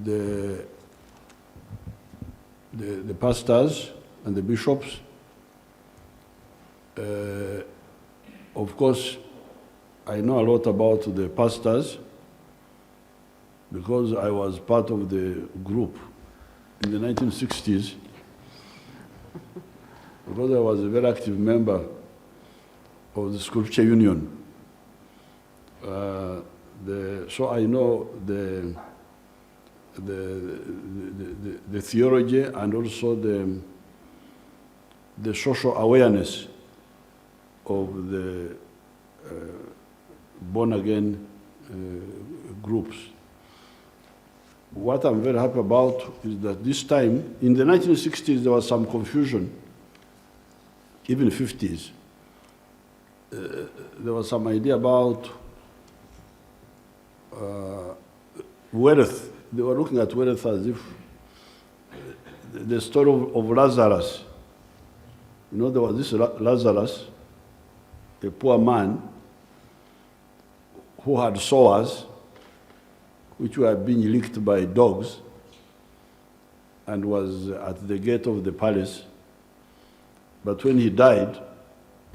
the pastors and the bishops. Of course, I know a lot about the pastors because I was part of the group in the 1960s, because I was a very active member of the Scripture Union. So I know the theology and also the social awareness of the born-again groups. What I'm very happy about is that this time, in the 1960s, there was some confusion, even 50s. There was some idea about wealth. They were looking at wealth as if the story of Lazarus. You know, there was this Lazarus, a poor man who had sores which were being licked by dogs and was at the gate of the palace. But when he died,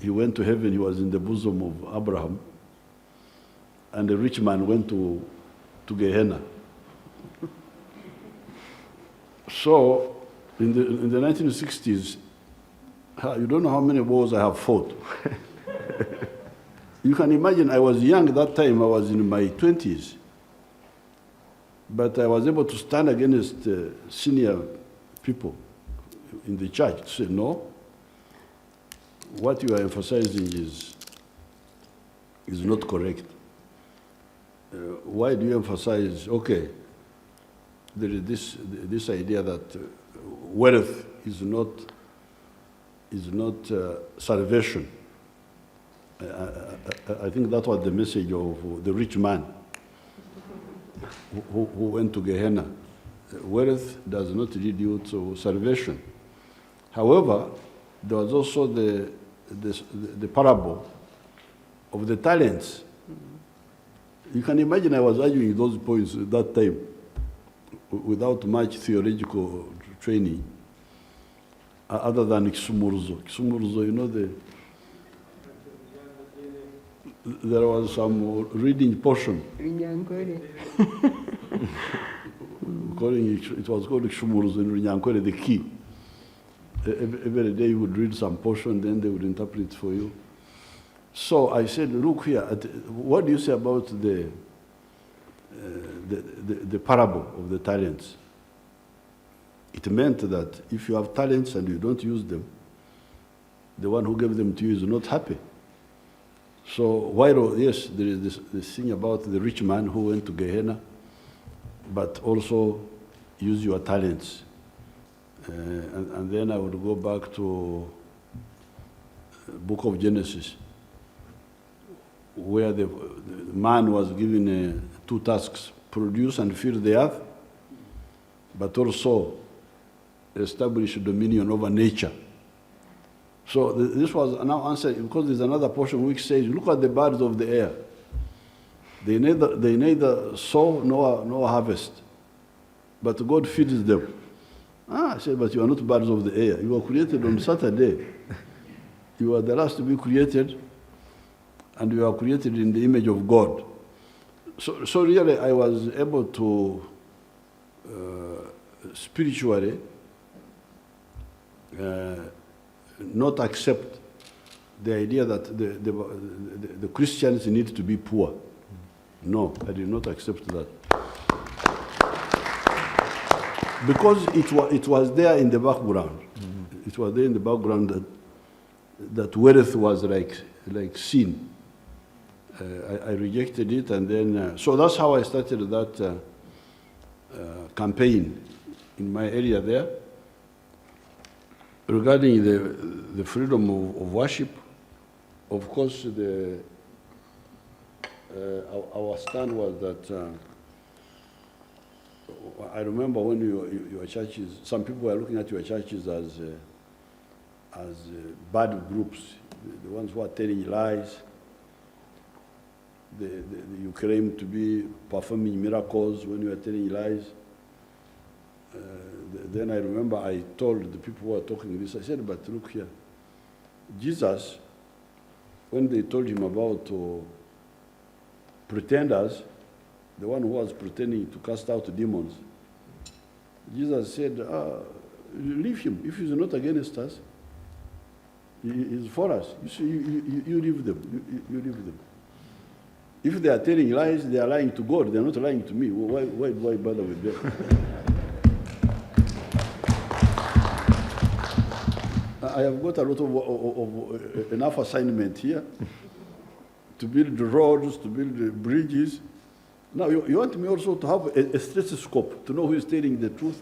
he went to heaven. He was in the bosom of Abraham. And the rich man went to Gehenna. So in the 1960s, you don't know how many wars I have fought. You can imagine, I was young at that time. I was in my 20s. But I was able to stand against senior people in the church to say, no, what you are emphasizing is not correct. Why do you emphasize, okay, there is this idea that wealth is not salvation. I think that was the message of the rich man who went to Gehenna. Wealth does not lead you to salvation. However, there was also the parable of the talents. You can imagine I was arguing those points at that time without much theological training, other than Kisumurzo. Kisumurzo, you know, there was some reading portion. It was called Kisumurzo in Runyankore, the key. Every day you would read some portion, then they would interpret for you. So I said, look here, what do you say about the parable of the talents? It meant that if you have talents and you don't use them, the one who gave them to you is not happy. So while, yes, there is this thing about the rich man who went to Gehenna, but also use your talents. And then I would go back to book of Genesis, where the man was given two tasks: produce and fill the earth, but also establish dominion over nature. So this was now answered, because there's another portion which says, look at the birds of the air. They neither sow nor harvest, but God feeds them. I said, but you are not birds of the air. You were created on Saturday. You are the last to be created, and you are created in the image of God. So really, I was able to spiritually not accept the idea that the Christians need to be poor. No, I did not accept that. Because it was there in the background. Mm-hmm. It was there in the background that wealth was like sin. I rejected it, and then so that's how I started that campaign in my area there regarding the freedom of worship. Of course, our stand was that I remember when your churches, some people were looking at your churches as bad groups, the ones who are telling lies. You claim to be performing miracles when you are telling lies. then I remember I told the people who were talking this, I said, but look here, Jesus, when they told him about pretenders, the one who was pretending to cast out demons, Jesus said, leave him. If he's not against us, he's for us. You see, you leave them. You leave them. If they are telling lies, they are lying to God. They are not lying to me. Why do I bother with them? I have got a lot of enough assignment here to build roads, to build bridges. Now, you want me also to have a stethoscope to know who is telling the truth?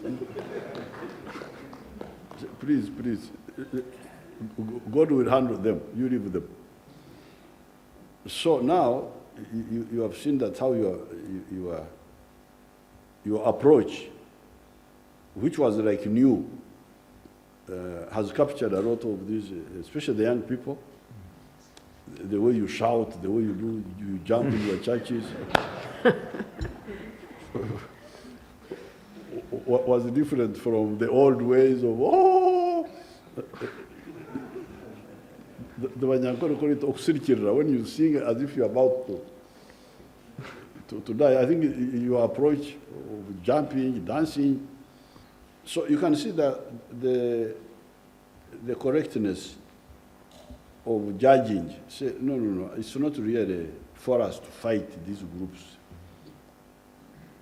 Please, please. God will handle them. You leave them. So now, you have seen that how your approach, which was like new, has captured a lot of these, especially the young people. The way you shout, the way you jump in your churches. What was different from the old ways of, the Wanyankore call it oxyrchira, when you sing as if you're about to die. I think your approach of jumping, dancing, so you can see that the correctness of judging. Say, no, it's not really for us to fight these groups.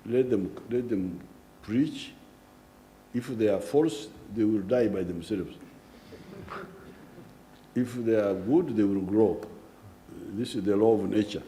Let them preach. If they are false, they will die by themselves. If they are good, they will grow. This is the law of nature.